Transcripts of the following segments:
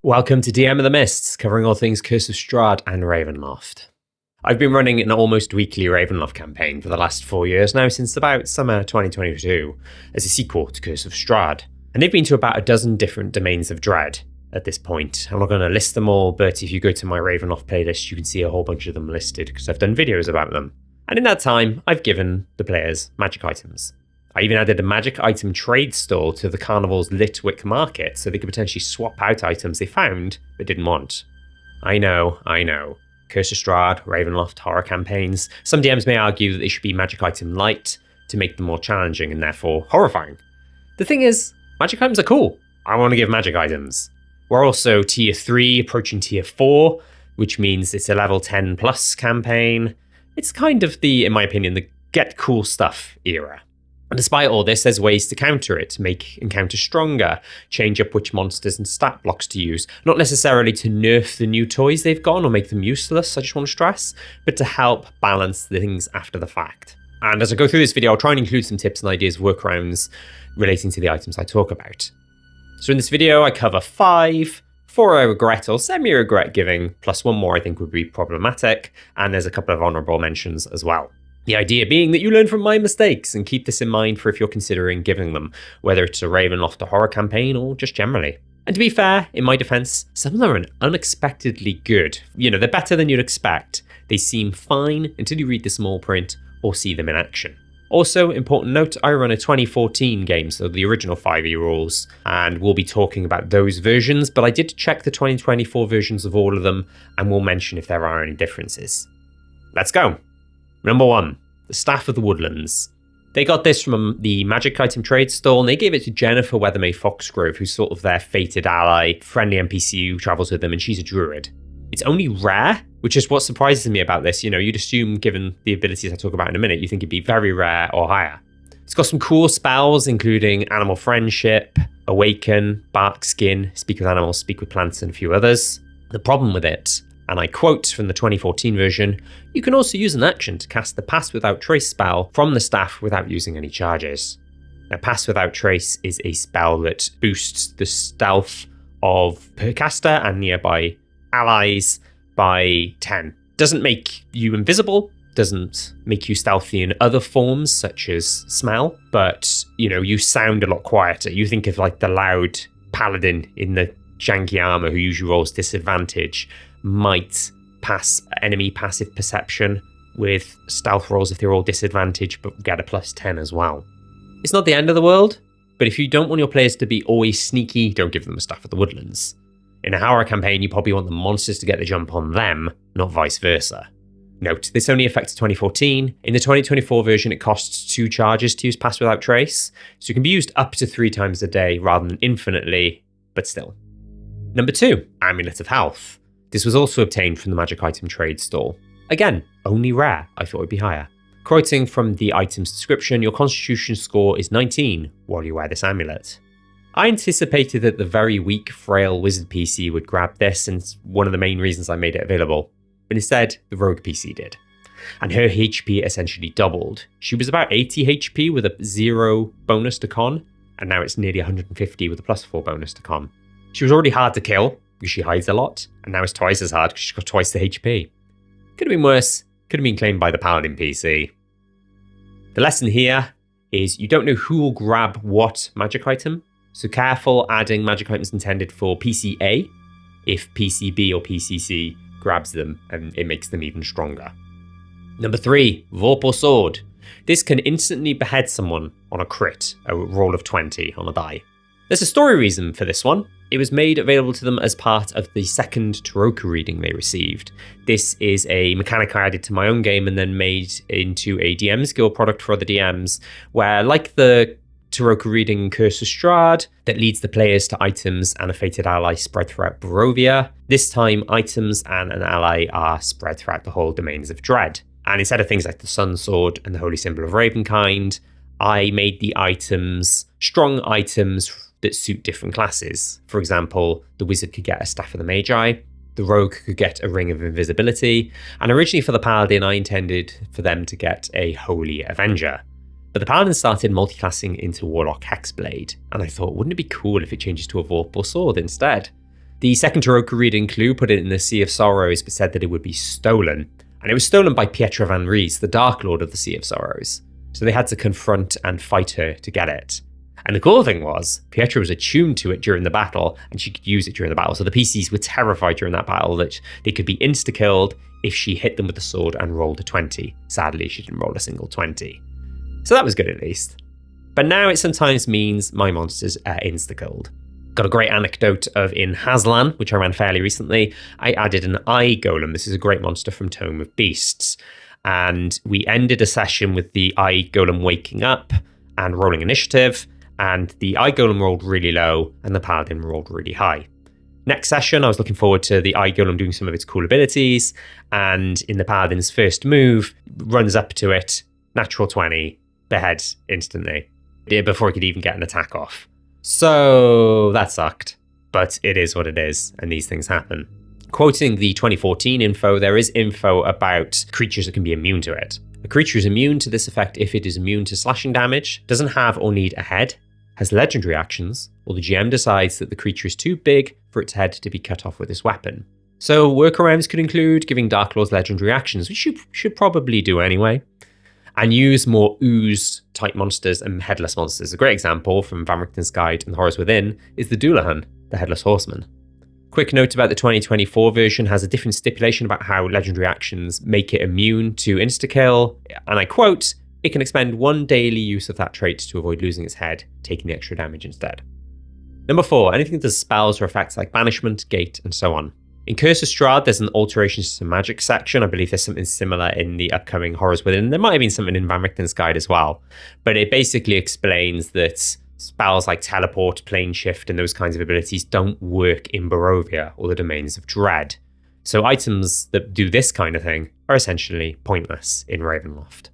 Welcome to DM of the Mists, covering all things Curse of Strahd and Ravenloft. I've been running an almost weekly Ravenloft campaign for the last 4 years now, since about summer 2022, as a sequel to Curse of Strahd, and they've been to about a dozen different domains of dread at this point. I'm not going to list them all, but if you go to my Ravenloft playlist, you can see a whole bunch of them listed, because I've done videos about them. And in that time, I've given the players magic items. I even added a magic item trade stall to the Carnival's Litwick market so they could potentially swap out items they found but didn't want. I know. Curse of Strahd, Ravenloft, horror campaigns. Some DMs may argue that they should be magic item light to make them more challenging and therefore horrifying. The thing is, magic items are cool. I want to give magic items. We're also tier 3, approaching tier 4, which means it's a level 10 plus campaign. It's kind of the, in my opinion, the get cool stuff era. And despite all this, there's ways to counter it, make encounters stronger, change up which monsters and stat blocks to use. Not necessarily to nerf the new toys they've got or make them useless, I just want to stress, but to help balance the things after the fact. And as I go through this video, I'll try and include some tips and ideas, workarounds relating to the items I talk about. So in this video, I cover 5, 4 I regret or semi-regret giving, plus 1 more I think would be problematic, and there's a couple of honourable mentions as well. The idea being that you learn from my mistakes and keep this in mind for if you're considering giving them, whether it's a Ravenloft or horror campaign or just generally. And to be fair, in my defense, some of them are unexpectedly good. You know, they're better than you'd expect. They seem fine until you read the small print or see them in action. Also, important note, I run a 2014 game, so the original 5e rules, and we'll be talking about those versions, but I did check the 2024 versions of all of them, and we'll mention if there are any differences. Let's go. Number 1, the Staff of the Woodlands. They got this from the magic item trade stall, and they gave it to Jennifer Weathermay Foxgrove, who's sort of their fated ally, friendly NPC who travels with them, and she's a druid. It's only rare, which is what surprises me about this. You know, you'd assume, given the abilities I talk about in a minute, you think it'd be very rare or higher. It's got some cool spells, including Animal Friendship, Awaken, Bark Skin, Speak with Animals, Speak with Plants, and a few others. The problem with it, and I quote from the 2014 version, you can also use an action to cast the Pass Without Trace spell from the staff without using any charges. Now, Pass Without Trace is a spell that boosts the stealth of per caster and nearby allies by 10. Doesn't make you invisible, doesn't make you stealthy in other forms such as smell, but you sound a lot quieter. You think of like the loud paladin in the janky armor who usually rolls disadvantage might pass enemy passive perception with stealth rolls if they're all disadvantaged, but get a plus 10 as well. It's not the end of the world, but if you don't want your players to be always sneaky, don't give them a Staff of the Woodlands. In a horror campaign, you probably want the monsters to get the jump on them, not vice versa. Note, this only affects 2014. In the 2024 version, it costs 2 charges to use Pass Without Trace, so it can be used up to 3 times a day rather than infinitely, but still. Number 2, Amulet of Health. This was also obtained from the magic item trade stall. Again, only rare. I thought it would be higher. Quoting from the item's description, your constitution score is 19 while you wear this amulet. I anticipated that the very weak, frail wizard PC would grab this, and it's one of the main reasons I made it available. But instead, the rogue PC did. And her HP essentially doubled. She was about 80 HP with a 0 bonus to con, and now it's nearly 150 with a plus 4 bonus to con. She was already hard to kill, because she hides a lot, and now it's twice as hard because she's got twice the HP. Could have been worse, could have been claimed by the Paladin PC. The lesson here is you don't know who will grab what magic item, so careful adding magic items intended for PCA if PCB or PCC grabs them and it makes them even stronger. Number 3, Vorpal Sword. This can instantly behead someone on a crit, a roll of 20 on a die. There's a story reason for this one. It was made available to them as part of the second Tarokka reading they received. This is a mechanic I added to my own game and then made into a DM skill product for other DMs, where, like the Tarokka reading in Curse of Strahd, that leads the players to items and a fated ally spread throughout Barovia, this time items and an ally are spread throughout the whole domains of dread. And instead of things like the Sun Sword and the Holy Symbol of Ravenkind, I made the items strong items that suit different classes. For example, the wizard could get a Staff of the Magi, the rogue could get a Ring of Invisibility, and originally for the paladin I intended for them to get a Holy Avenger. But the paladin started multiclassing into Warlock Hexblade, and I thought, wouldn't it be cool if it changes to a Vorpal Sword instead? The second Tarokka reading clue put it in the Sea of Sorrows, but said that it would be stolen. And it was stolen by Pietra van Ries, the Dark Lord of the Sea of Sorrows. So they had to confront and fight her to get it. And the cool thing was, Pietra was attuned to it during the battle, and she could use it during the battle. So the PCs were terrified during that battle that they could be insta-killed if she hit them with the sword and rolled a 20. Sadly, she didn't roll a single 20. So that was good at least. But now it sometimes means my monsters are insta-killed. Got a great anecdote of in Hazlan, which I ran fairly recently. I added an eye golem. This is a great monster from Tome of Beasts. And we ended a session with the eye golem waking up and rolling initiative. And the eye golem rolled really low and the paladin rolled really high. Next session, I was looking forward to the eye golem doing some of its cool abilities. And in the paladin's first move, runs up to it, natural 20, beheads instantly, before he could even get an attack off. So that sucked, but it is what it is, and these things happen. Quoting the 2014 info, there is info about creatures that can be immune to it. A creature is immune to this effect if it is immune to slashing damage, doesn't have or need a head, has legendary actions, or the GM decides that the creature is too big for its head to be cut off with this weapon. So workarounds could include giving Dark Lords legendary actions, which you should probably do anyway, and use more ooze-type monsters and headless monsters. A great example from Van Richten's Guide and the Horrors Within is the Doulahan, the Headless Horseman. Quick note about the 2024 version has a different stipulation about how legendary actions make it immune to insta-kill, and I quote, "It can expend 1 daily use of that trait to avoid losing its head, taking the extra damage instead." Number 4, anything that does spells or effects like banishment, gate, and so on. In Curse of Strahd, there's an alterations to magic section. I believe there's something similar in the upcoming Horrors Within. There might have been something in Van Richten's Guide as well. But it basically explains that spells like teleport, plane shift, and those kinds of abilities don't work in Barovia or the Domains of Dread. So items that do this kind of thing are essentially pointless in Ravenloft.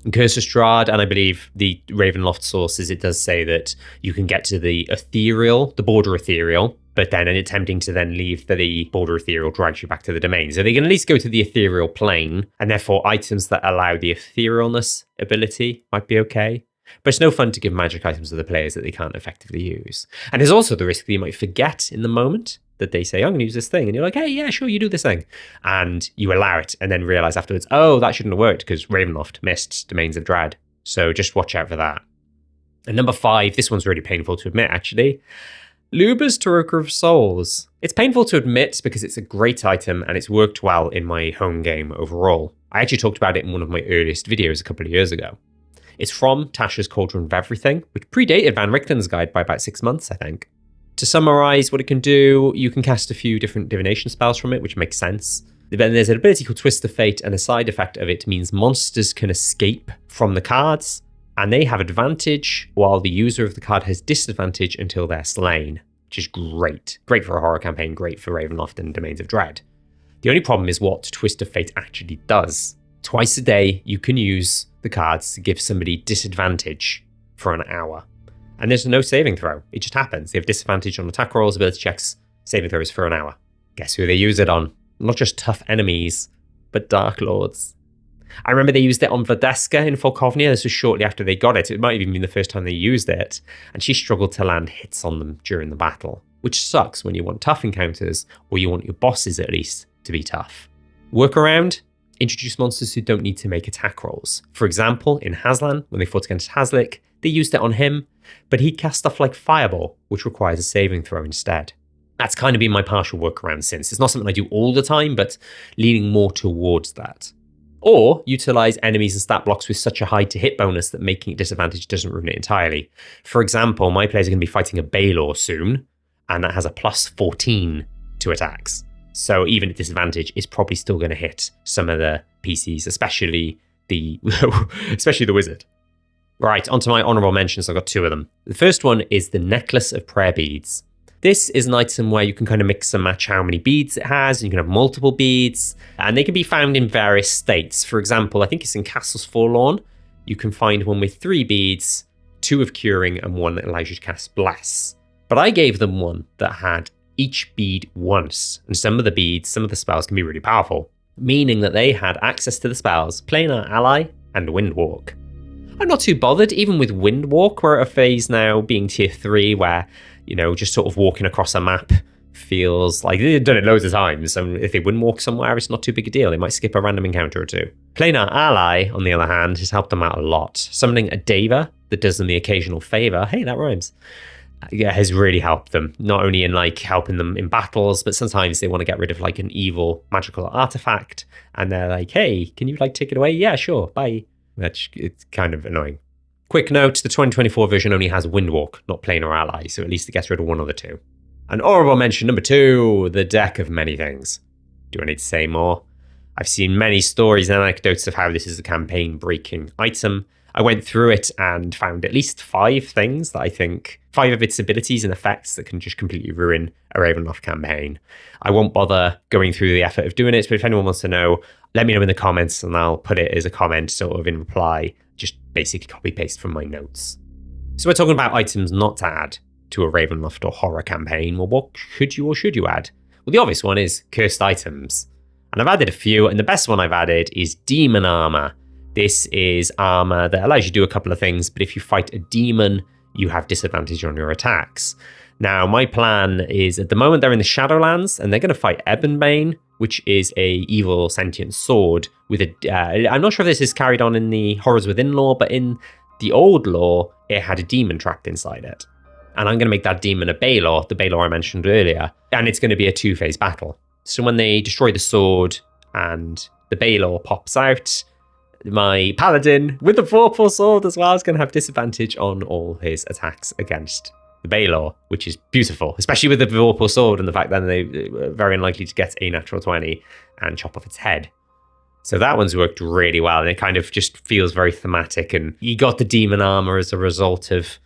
In Curse of Strahd, and I believe the Ravenloft sources, it does say that you can get to the ethereal, the border ethereal, but then in attempting to then leave the border ethereal drags you back to the domain. So they can at least go to the ethereal plane, and therefore items that allow the etherealness ability might be okay. But it's no fun to give magic items to the players that they can't effectively use. And there's also the risk that you might forget in the moment that they say, I'm going to use this thing. And you're like, hey, yeah, sure, you do this thing. And you allow it and then realize afterwards, oh, that shouldn't have worked because Ravenloft missed Domains of Dread. So just watch out for that. And number 5, this one's really painful to admit, actually. Luba's Tarokka of Souls. It's painful to admit because it's a great item and it's worked well in my home game overall. I actually talked about it in one of my earliest videos a couple of years ago. It's from Tasha's Cauldron of Everything, which predated Van Richten's Guide by about 6 months, I think. To summarize what it can do, you can cast a few different divination spells from it, which makes sense. Then there's an ability called Twist of Fate, and a side effect of it means monsters can escape from the cards, and they have advantage while the user of the card has disadvantage until they're slain, which is great. Great for a horror campaign, great for Ravenloft and Domains of Dread. The only problem is what Twist of Fate actually does. Twice a day, you can use the cards to give somebody disadvantage for an hour. And there's no saving throw. It just happens. They have disadvantage on attack rolls, ability checks, saving throws for an hour. Guess who they use it on? Not just tough enemies, but Dark Lords. I remember they used it on Vodeska in Volkovnia. This was shortly after they got it. It might have even been the first time they used it. And she struggled to land hits on them during the battle, which sucks when you want tough encounters, or you want your bosses at least to be tough. Workaround, introduce monsters who don't need to make attack rolls. For example, in Hazlan, when they fought against Hazlik, they used it on him, but he'd cast stuff like Fireball, which requires a saving throw instead. That's kind of been my partial workaround since. It's not something I do all the time, but leaning more towards that. Or utilize enemies and stat blocks with such a high to hit bonus that making it disadvantage doesn't ruin it entirely. For example, my players are going to be fighting a Baelor soon, and that has a plus 14 to attacks. So even at disadvantage, it's probably still going to hit some of the PCs, especially the wizard. Right, onto my honorable mentions. I've got 2 of them. The first one is the Necklace of Prayer Beads. This is an item where you can kind of mix and match how many beads it has, and you can have multiple beads, and they can be found in various states. For example, I think it's in Castles Forlorn. You can find one with 3 beads, 2 of Curing, and 1 that allows you to cast Bless. But I gave them one that had each bead once, and some of the spells can be really powerful, meaning that they had access to the spells Planar Ally and Windwalk. I'm not too bothered, even with Windwalk. We're at a phase now, being tier 3, where, just sort of walking across a map feels like they've done it loads of times. So if they wouldn't walk somewhere, it's not too big a deal. They might skip a random encounter or two. Planar Ally, on the other hand, has helped them out a lot. Summoning a Deva that does them the occasional favor, hey, that rhymes, has really helped them. Not only in like helping them in battles, but sometimes they want to get rid of like an evil magical artifact, and they're like, hey, can you like take it away? Yeah, sure, bye. Which it's kind of annoying. Quick note, the 2024 version only has Windwalk, not Planar Ally, so at least it gets rid of one of the two. An honorable mention number 2, the deck of many things. Do I need to say more? I've seen many stories and anecdotes of how this is a campaign-breaking item. I went through it and found at least 5 things that I think, 5 of its abilities and effects that can just completely ruin a Ravenloft campaign. I won't bother going through the effort of doing it, but if anyone wants to know, let me know in the comments and I'll put it as a comment sort of in reply, just basically copy-paste from my notes. So we're talking about items not to add to a Ravenloft or horror campaign. Well, what could you or should you add? Well, the obvious one is cursed items. And I've added a few, and the best one I've added is demon armor. This is armor that allows you to do a couple of things, but if you fight a demon, you have disadvantage on your attacks. Now, my plan is, at the moment, they're in the Shadowlands, and they're going to fight Ebonbane, which is a evil sentient sword with a... I'm not sure if this is carried on in the Horrors Within lore, but in the old lore, it had a demon trapped inside it. And I'm going to make that demon a Balor, the Balor I mentioned earlier, and it's going to be a 2-phase battle. So when they destroy the sword and the Balor pops out, my paladin with the Vorpal Sword as well is going to have disadvantage on all his attacks against the Balor, which is beautiful, especially with the Vorpal Sword and the fact that they're very unlikely to get a natural 20 and chop off its head. So that one's worked really well, and it kind of just feels very thematic, and you got the demon armor as a result of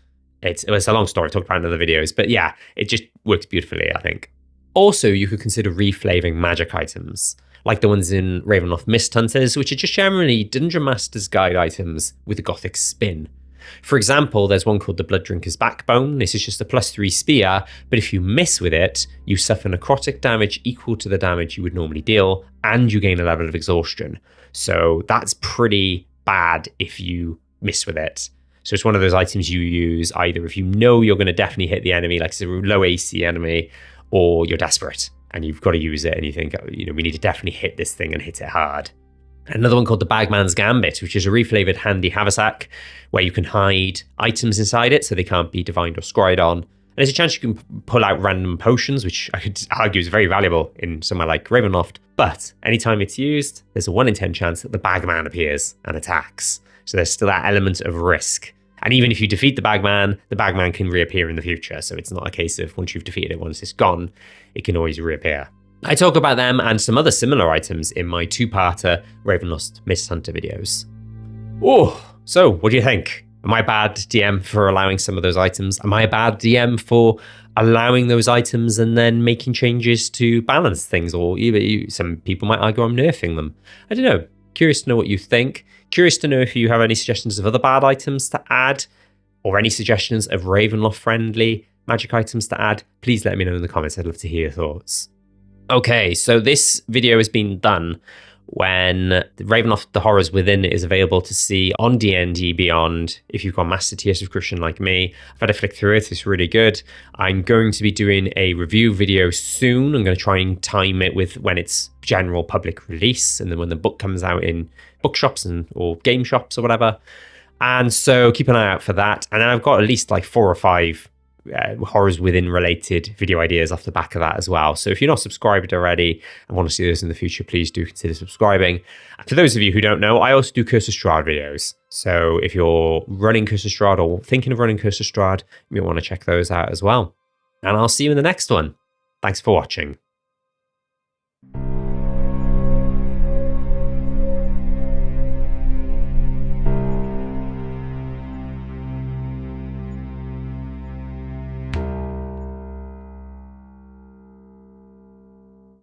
it's a long story, talked about in other videos, but yeah, it just works beautifully, I think. Also, you could consider reflavoring magic items, like the ones in Ravenloft Mist Hunters, which are just generally Dungeon Master's Guide items with a gothic spin. For example, there's one called the Blood Drinker's Backbone. This is just a +3 spear, but if you miss with it, you suffer necrotic damage equal to the damage you would normally deal, and you gain a level of exhaustion. So that's pretty bad if you miss with it. So it's one of those items you use either if you know you're going to definitely hit the enemy, like it's a low AC enemy, or you're desperate and you've got to use it and you think, we need to definitely hit this thing and hit it hard. Another one called the Bagman's Gambit, which is a reflavored handy haversack where you can hide items inside it so they can't be divined or scryed on. And there's a chance you can pull out random potions, which I could argue is very valuable in somewhere like Ravenloft. But anytime it's used, there's a 1 in 10 chance that the Bagman appears and attacks. So there's still that element of risk. And even if you defeat the Bagman can reappear in the future. So it's not a case of once you've defeated it, once it's gone, it can always reappear. I talk about them and some other similar items in my 2-parter Ravenloft Mist Hunter videos. Oh, so what do you think? Am I a bad DM for allowing some of those items? Am I a bad DM for allowing those items and then making changes to balance things? Or even some people might argue I'm nerfing them. I don't know. Curious to know what you think. Curious to know if you have any suggestions of other bad items to add, or any suggestions of Ravenloft-friendly magic items to add. Please let me know in the comments. I'd love to hear your thoughts. Okay, so this video has been done when Ravenloft The Horrors Within is available to see on D&D Beyond if you've got Master Tier subscription like me. I've had a flick through it, it's really good. I'm going to be doing a review video soon. I'm going to try and time it with when it's general public release and then when the book comes out in bookshops or game shops or whatever. And so keep an eye out for that. And then I've got at least like 4 or 5 Horrors Within related video ideas off the back of that as well. So if you're not subscribed already and want to see those in the future, please do consider subscribing. And for those of you who don't know, I also do Curse of Strahd videos. So if you're running Curse of Strahd or thinking of running Curse of Strahd, you might want to check those out as well. And I'll see you in the next one. Thanks for watching.